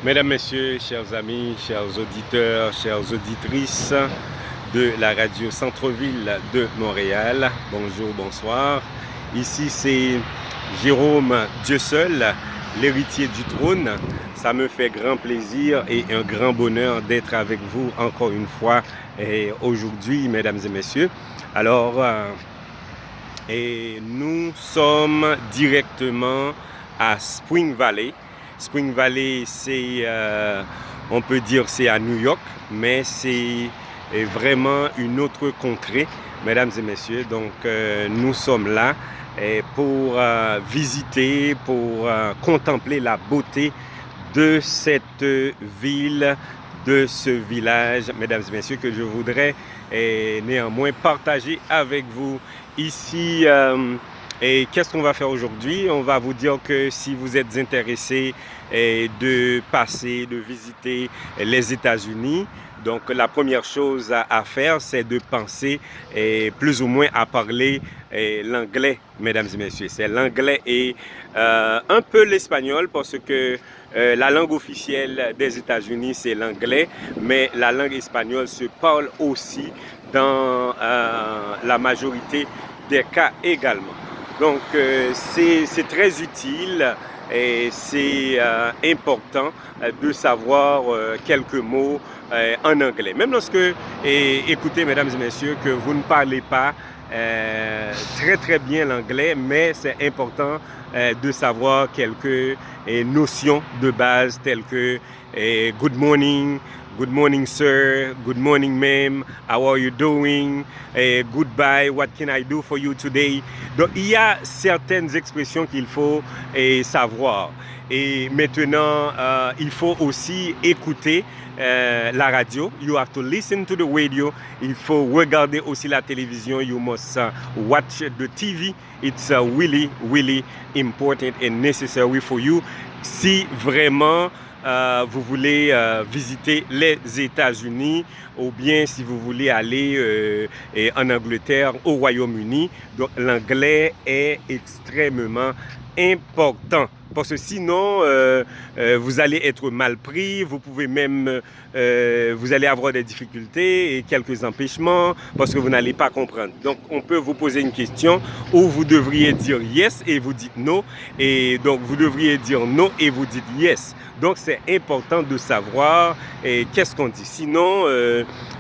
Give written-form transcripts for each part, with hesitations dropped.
Mesdames, Messieurs, chers amis, chers auditeurs, chères auditrices de la radio Centre-Ville de Montréal, bonjour, bonsoir. Ici, c'est Jérôme Dieu seul, l'héritier du trône. Ça me fait grand plaisir et un grand bonheur d'être avec vous encore une fois aujourd'hui, mesdames et messieurs. Alors, nous sommes directement à Spring Valley. Spring Valley, c'est, on peut dire, c'est à New York, mais c'est vraiment une autre contrée, mesdames et messieurs. Donc, nous sommes là pour visiter, pour contempler la beauté de cette ville, de ce village, mesdames et messieurs, que je voudrais néanmoins partager avec vous ici. Et qu'est-ce qu'on va faire aujourd'hui? On va vous dire que si vous êtes intéressé de passer, de visiter les États-Unis, donc la première chose à faire, c'est de penser plus ou moins à parler l'anglais, mesdames et messieurs. C'est l'anglais et un peu l'espagnol parce que la langue officielle des États-Unis, c'est l'anglais, mais la langue espagnole se parle aussi dans la majorité des cas également. Donc, c'est très utile et c'est important de savoir quelques mots en anglais. Même lorsque, écoutez, mesdames et messieurs, que vous ne parlez pas très bien l'anglais, mais c'est important de savoir quelques notions de base telles que good morning sir, good morning ma'am, how are you doing, goodbye, what can I do for you today. Donc il y a certaines expressions qu'il faut savoir. Et maintenant, il faut aussi écouter la radio. You have to listen to the radio. Il faut regarder aussi la télévision. You must watch the TV. It's really important and necessary for you. Si vraiment vous voulez visiter les États-Unis ou bien si vous voulez aller en Angleterre, au Royaume-Uni. Donc l'anglais est extrêmement important. Parce que sinon, vous allez être mal pris, vous pouvez même, vous allez avoir des difficultés et quelques empêchements parce que vous n'allez pas comprendre. Donc, on peut vous poser une question où vous devriez dire yes et vous dites no. Et donc, vous devriez dire no et vous dites yes. Donc, c'est important de savoir qu'est-ce qu'on dit. Sinon,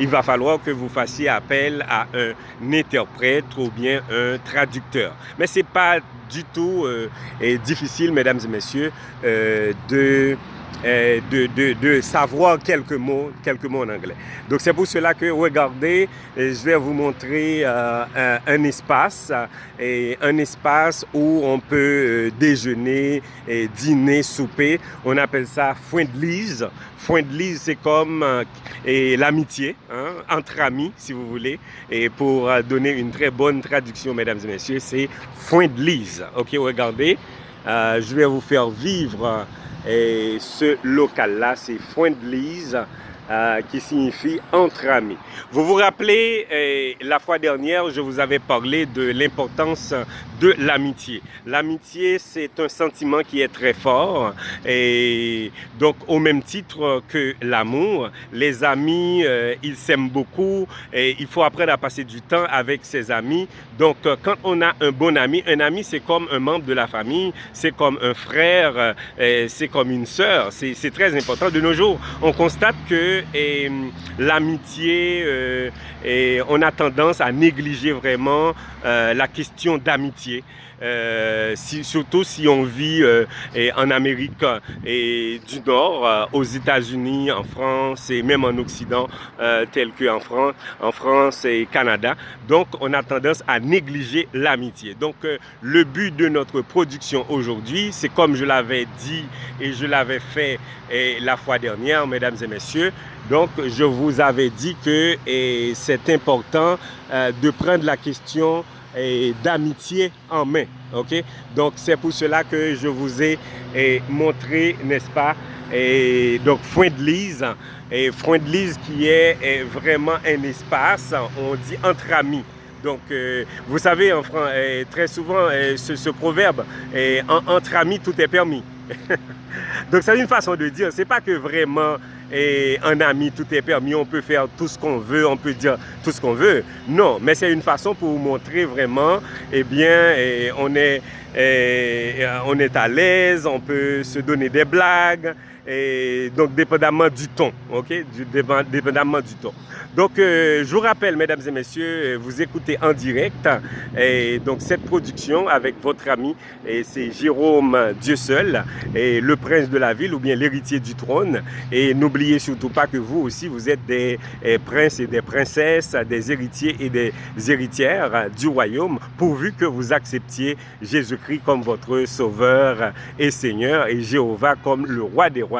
il va falloir que vous fassiez appel à un interprète ou bien un traducteur. Mais ce n'est pas du tout difficile, mesdames et messieurs, de savoir quelques mots en anglais. Donc c'est pour cela que, regardez, je vais vous montrer un espace où on peut déjeuner, dîner, souper. On appelle ça friendlies. Friendlies, c'est comme l'amitié, hein, entre amis, si vous voulez. Et pour donner une très bonne traduction, mesdames et messieurs, c'est friendlies. Ok, regardez, je vais vous faire vivre ce local-là, c'est friendlies, qui signifie entre amis. Vous vous rappelez, la fois dernière, je vous avais parlé de l'importance de l'amitié. L'amitié, c'est un sentiment qui est très fort et donc au même titre que l'amour, les amis, ils s'aiment beaucoup et il faut apprendre à passer du temps avec ses amis. Donc quand on a un bon ami, un ami c'est comme un membre de la famille, c'est comme un frère, c'est comme une sœur, c'est très important. De nos jours, on constate que l'amitié, on a tendance à négliger vraiment la question d'amitié. Surtout si on vit en Amérique du Nord, aux États-Unis, en France et même en Occident, tel qu'en France et Canada. Donc, on a tendance à négliger l'amitié. Donc, le but de notre production aujourd'hui, c'est comme je l'avais dit et je l'avais fait la fois dernière, mesdames et messieurs. Donc, je vous avais dit que c'est important de prendre la question d'amitié en main. Ok, donc c'est pour cela que je vous ai montré, n'est-ce pas, donc friendlies, friendlies qui est vraiment un espace, on dit entre amis. Donc, vous savez, très souvent, ce proverbe, entre amis, tout est permis. Donc c'est une façon de dire, c'est pas que vraiment un ami tout est permis, on peut faire tout ce qu'on veut, on peut dire tout ce qu'on veut. Non, mais c'est une façon pour vous montrer vraiment, eh bien, on est à l'aise, on peut se donner des blagues. Et donc, dépendamment du ton, ok? Dépendamment du ton. Donc, je vous rappelle, mesdames et messieurs, vous écoutez en direct et donc cette production avec votre ami, et c'est Jérôme Dieu seul, et le prince de la ville ou bien l'héritier du trône. Et n'oubliez surtout pas que vous aussi, vous êtes des princes et des princesses, des héritiers et des héritières du royaume, pourvu que vous acceptiez Jésus-Christ comme votre sauveur et Seigneur, et Jéhovah comme le roi des rois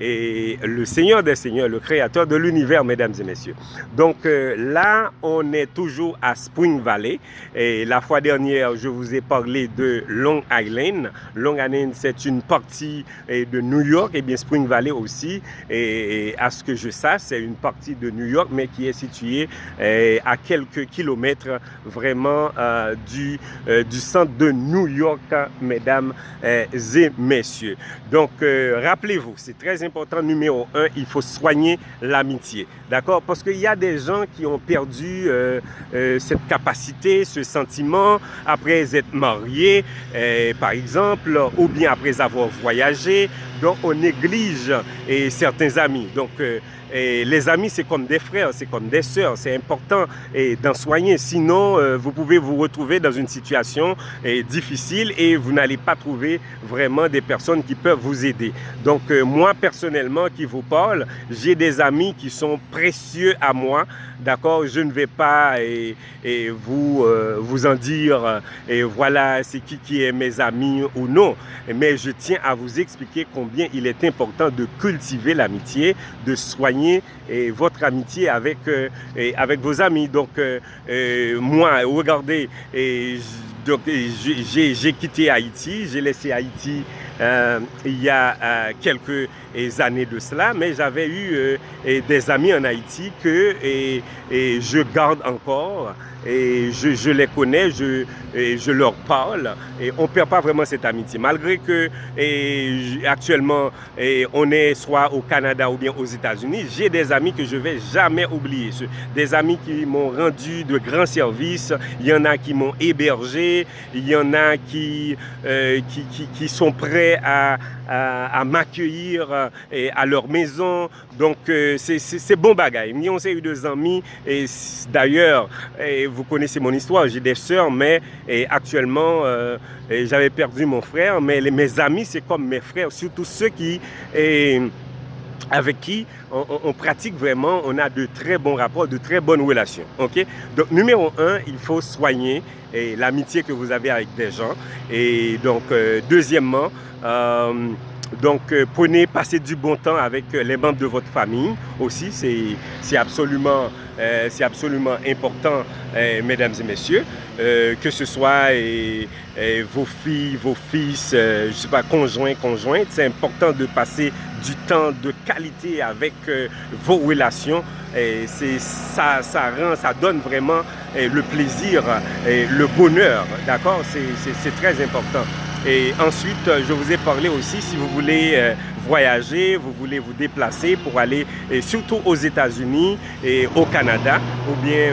et le Seigneur des seigneurs, le créateur de l'univers, mesdames et messieurs. Donc là, on est toujours à Spring Valley. Et la fois dernière, je vous ai parlé de Long Island. Long Island, c'est une partie de New York, et bien Spring Valley aussi. Et à ce que je sache, c'est une partie de New York, mais qui est située à quelques kilomètres vraiment du centre de New York, mesdames et messieurs. Donc, rappelez-vous, c'est très important, numéro 1, il faut soigner l'amitié, d'accord? Parce qu'il y a des gens qui ont perdu cette capacité, ce sentiment, après être mariés, par exemple, ou bien après avoir voyagé. Donc, on néglige certains amis. Donc, et les amis, c'est comme des frères, c'est comme des sœurs. C'est important d'en soigner. Sinon, vous pouvez vous retrouver dans une situation difficile et vous n'allez pas trouver vraiment des personnes qui peuvent vous aider. Donc, moi, personnellement, qui vous parle, j'ai des amis qui sont précieux à moi. D'accord, je ne vais pas vous en dire voilà c'est qui est mes amis ou non, mais je tiens à vous expliquer combien il est important de cultiver l'amitié, de soigner votre amitié avec vos amis. Donc moi, regardez, donc j'ai quitté Haïti, j'ai laissé Haïti il y a quelques années de cela, mais j'avais eu des amis en Haïti que je garde encore, et je les connais, je leur parle, et on ne perd pas vraiment cette amitié, malgré que actuellement on est soit au Canada ou bien aux États-Unis. J'ai des amis que je ne vais jamais oublier, des amis qui m'ont rendu de grands services. Il y en a qui m'ont hébergé, il y en a qui sont prêts à m'accueillir à leur maison. Donc c'est bon bagaille. Nous on s'est eu deux amis, et d'ailleurs vous connaissez mon histoire, j'ai des sœurs, mais actuellement j'avais perdu mon frère, mais mes amis c'est comme mes frères, surtout ceux qui avec qui on pratique vraiment, on a de très bons rapports, de très bonnes relations. Okay? Donc, numéro 1, il faut soigner l'amitié que vous avez avec des gens. Et donc, deuxièmement, passez du bon temps avec les membres de votre famille aussi. C'est absolument important, mesdames et messieurs. Que ce soit vos filles, vos fils, je sais pas, conjointes, c'est important de passer du temps de qualité avec vos relations. Ça donne vraiment le plaisir, le bonheur, d'accord? C'est très important. Et ensuite, je vous ai parlé aussi, si vous voulez voyager, vous voulez vous déplacer pour aller surtout aux États-Unis et au Canada ou bien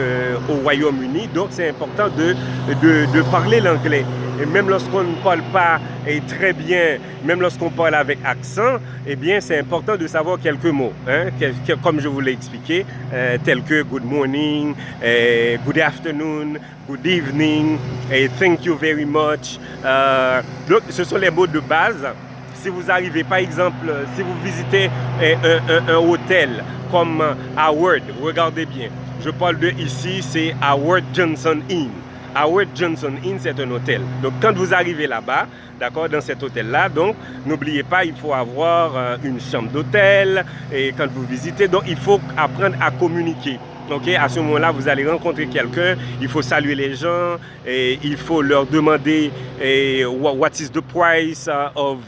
au Royaume-Uni. Donc, c'est important de parler l'anglais. Et même lorsqu'on ne parle pas très bien, même lorsqu'on parle avec accent, eh bien, c'est important de savoir quelques mots, hein, comme je vous l'ai expliqué, tels que good morning, good afternoon, good evening, thank you very much. Donc, ce sont les mots de base. Si vous arrivez, par exemple, si vous visitez un hôtel comme Howard, regardez bien, je parle de ici, c'est Howard Johnson Inn. Howard Johnson Inn, c'est un hôtel. Donc, quand vous arrivez là-bas, d'accord, dans cet hôtel-là, donc, n'oubliez pas, il faut avoir une chambre d'hôtel, et quand vous visitez, donc, il faut apprendre à communiquer. ok, à ce moment-là, vous allez rencontrer quelqu'un, il faut saluer les gens, et il faut leur demander what is the price of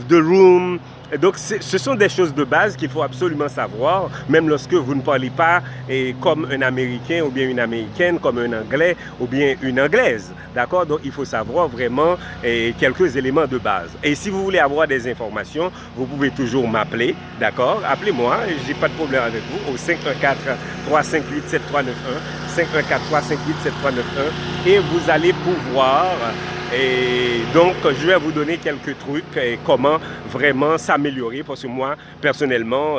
the room. Et donc, ce sont des choses de base qu'il faut absolument savoir, même lorsque vous ne parlez pas comme un Américain ou bien une Américaine, comme un Anglais ou bien une Anglaise. D'accord? Donc, il faut savoir vraiment quelques éléments de base. Et si vous voulez avoir des informations, vous pouvez toujours m'appeler. D'accord? Appelez-moi, j'ai pas de problème avec vous, au 514-358-7391, 514-358-7391, et vous allez pouvoir... Et donc, je vais vous donner quelques trucs et comment vraiment s'améliorer. Parce que moi, personnellement,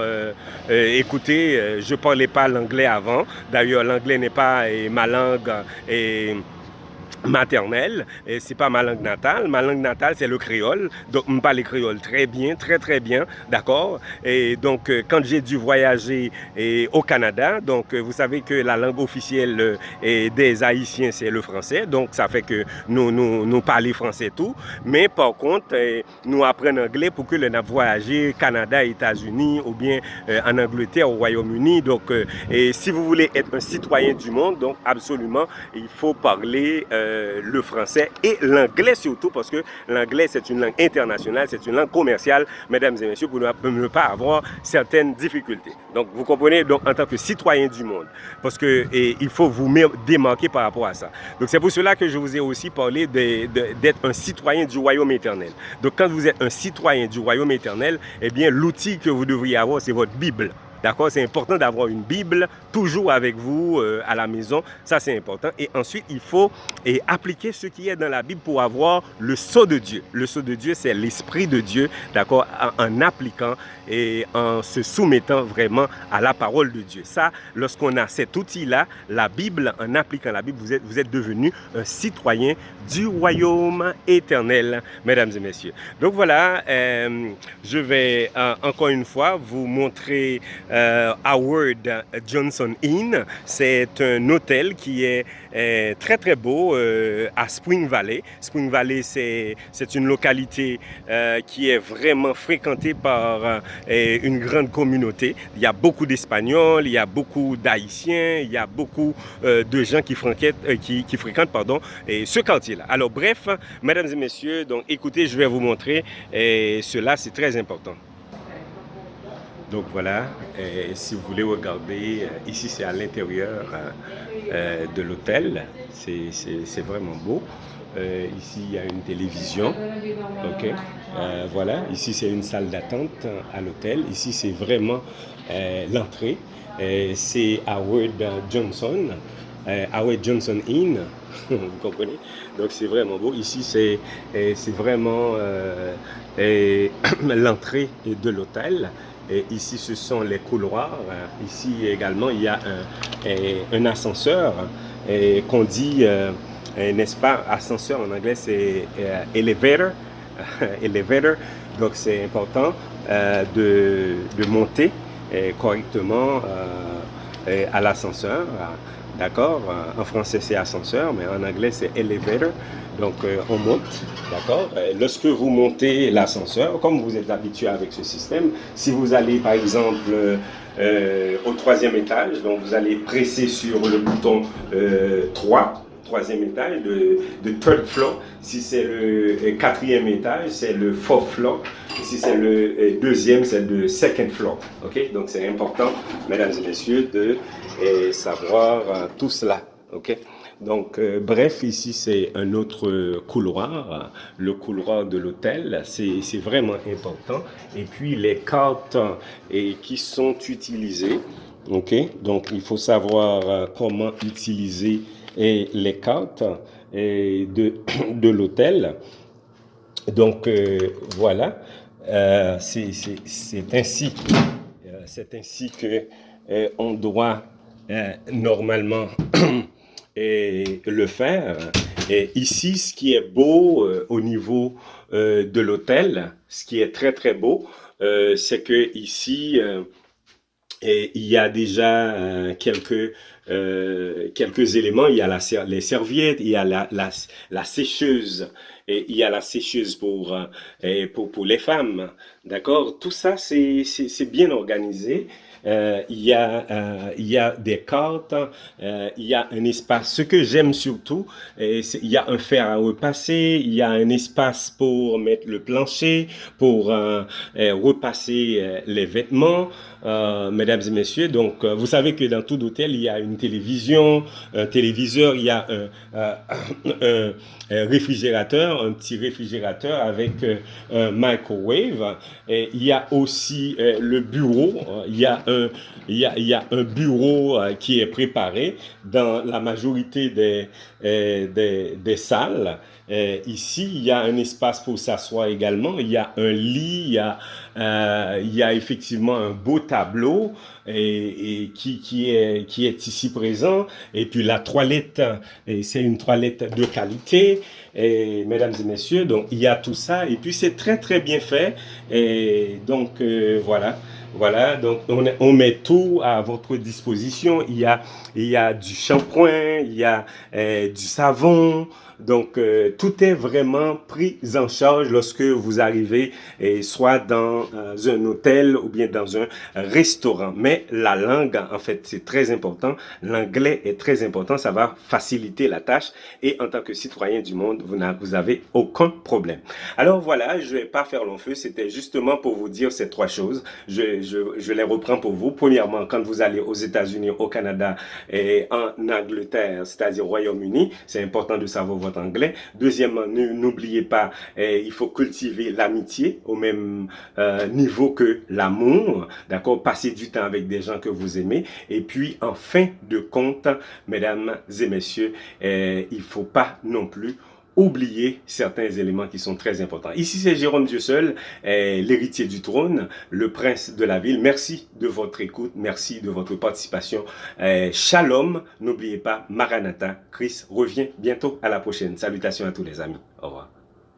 écoutez, je ne parlais pas l'anglais avant. D'ailleurs, l'anglais n'est pas ma langue maternelle, et c'est pas ma langue natale. Ma langue natale, c'est le créole. Donc, je parle créole très bien, très très bien, d'accord. Et donc, quand j'ai dû voyager au Canada, donc vous savez que la langue officielle des Haïtiens, c'est le français. Donc, ça fait que nous parlons français tout. Mais par contre, nous apprenons anglais pour que nous voyager Canada, États-Unis ou bien en Angleterre, au Royaume-Uni. Donc, et si vous voulez être un citoyen du monde, donc absolument, il faut parler le français et l'anglais surtout, parce que l'anglais c'est une langue internationale, c'est une langue commerciale, mesdames et messieurs, pour ne pas avoir certaines difficultés. Donc vous comprenez, donc en tant que citoyen du monde, parce que il faut vous démarquer par rapport à ça. Donc c'est pour cela que je vous ai aussi parlé d'être un citoyen du royaume éternel. Donc quand vous êtes un citoyen du royaume éternel, eh bien l'outil que vous devriez avoir, c'est votre Bible. D'accord, c'est important d'avoir une Bible toujours avec vous à la maison. Ça, c'est important. Et ensuite, il faut appliquer ce qui est dans la Bible pour avoir le sceau de Dieu. Le sceau de Dieu, c'est l'Esprit de Dieu, d'accord, en appliquant et en se soumettant vraiment à la parole de Dieu. Ça, lorsqu'on a cet outil-là, la Bible, en appliquant la Bible, vous êtes devenu un citoyen du royaume éternel, mesdames et messieurs. Donc voilà, je vais encore une fois vous montrer Howard Johnson Inn. C'est un hôtel qui est très très beau à Spring Valley. Spring Valley, c'est une localité qui est vraiment fréquentée par une grande communauté. Il y a beaucoup d'Espagnols, il y a beaucoup d'Haïtiens, il y a beaucoup de gens qui fréquentent ce quartier-là. Alors bref, mesdames et messieurs, donc écoutez, je vais vous montrer cela, c'est très important. Donc voilà, si vous voulez regarder, ici c'est à l'intérieur de l'hôtel, c'est vraiment beau. Ici il y a une télévision, ok. Voilà, ici c'est une salle d'attente à l'hôtel. Ici c'est vraiment l'entrée. C'est Howard Johnson Inn, vous comprenez? Donc c'est vraiment beau. Ici c'est vraiment l'entrée de l'hôtel. Et ici, ce sont les couloirs. Ici également, il y a un ascenseur qu'on dit, n'est-ce pas, ascenseur en anglais, c'est elevator. Elevator. Donc, c'est important de monter correctement à l'ascenseur. D'accord? En français, c'est ascenseur, mais en anglais, c'est elevator. Donc, on monte, d'accord? Lorsque vous montez l'ascenseur, comme vous êtes habitué avec ce système, si vous allez, par exemple, au troisième étage, donc vous allez presser sur le bouton 3, troisième étage, de third floor. Si c'est le quatrième étage, c'est le fourth floor. Si c'est le deuxième, c'est le second floor. Ok? Donc, c'est important, mesdames et messieurs, de savoir tout cela. Ok? Donc, bref, ici, c'est un autre couloir, le couloir de l'hôtel. C'est vraiment important. Et puis, les cartes qui sont utilisées. OK? Donc, il faut savoir comment utiliser les cartes de l'hôtel. Donc, voilà. C'est ainsi que on doit normalement le faire. Et ici, ce qui est beau au niveau de l'hôtel, ce qui est très très beau, c'est que ici il y a déjà quelques éléments. Il y a les serviettes, il y a la sécheuse, et il y a la sécheuse pour les femmes. D'accord? Tout ça, c'est bien organisé. il y a des cartes, il y a un espace. Ce que j'aime surtout, il y a un fer à repasser, il y a un espace pour mettre le plancher, pour repasser les vêtements, mesdames et messieurs. Donc, vous savez que dans tout hôtel, il y a une télévision, un téléviseur, il y a un réfrigérateur, un petit réfrigérateur avec un microwave. Et il y a aussi le bureau. Il y a un bureau qui est préparé dans la majorité des salles. Ici, il y a un espace pour s'asseoir également. Il y a un lit, il y a effectivement un beau tableau qui est ici présent. Et puis la toilette, c'est une toilette de qualité. Et, mesdames et messieurs, donc il y a tout ça. Et puis c'est très très bien fait. Et donc voilà. Voilà, donc on met tout à votre disposition. Il y a du shampoing, il y a du savon. Donc, tout est vraiment pris en charge lorsque vous arrivez, soit dans un hôtel ou bien dans un restaurant. Mais la langue, en fait, c'est très important. L'anglais est très important. Ça va faciliter la tâche. Et en tant que citoyen du monde, vous avez aucun problème. Alors voilà, je vais pas faire long feu. C'était justement pour vous dire ces trois choses. Je les reprends pour vous. Premièrement, quand vous allez aux États-Unis, au Canada et en Angleterre, c'est-à-dire au Royaume-Uni, c'est important de savoir votre anglais. Deuxièmement, n'oubliez pas, il faut cultiver l'amitié au même niveau que l'amour, d'accord? Passer du temps avec des gens que vous aimez. Et puis, en fin de compte, mesdames et messieurs, il faut pas non plus oublier certains éléments qui sont très importants. Ici, c'est Jérôme Dieuseul, l'héritier du trône, le prince de la ville. Merci de votre écoute, merci de votre participation. Shalom, n'oubliez pas, Maranatha, Christ revient bientôt. À la prochaine. Salutations à tous les amis. Au revoir.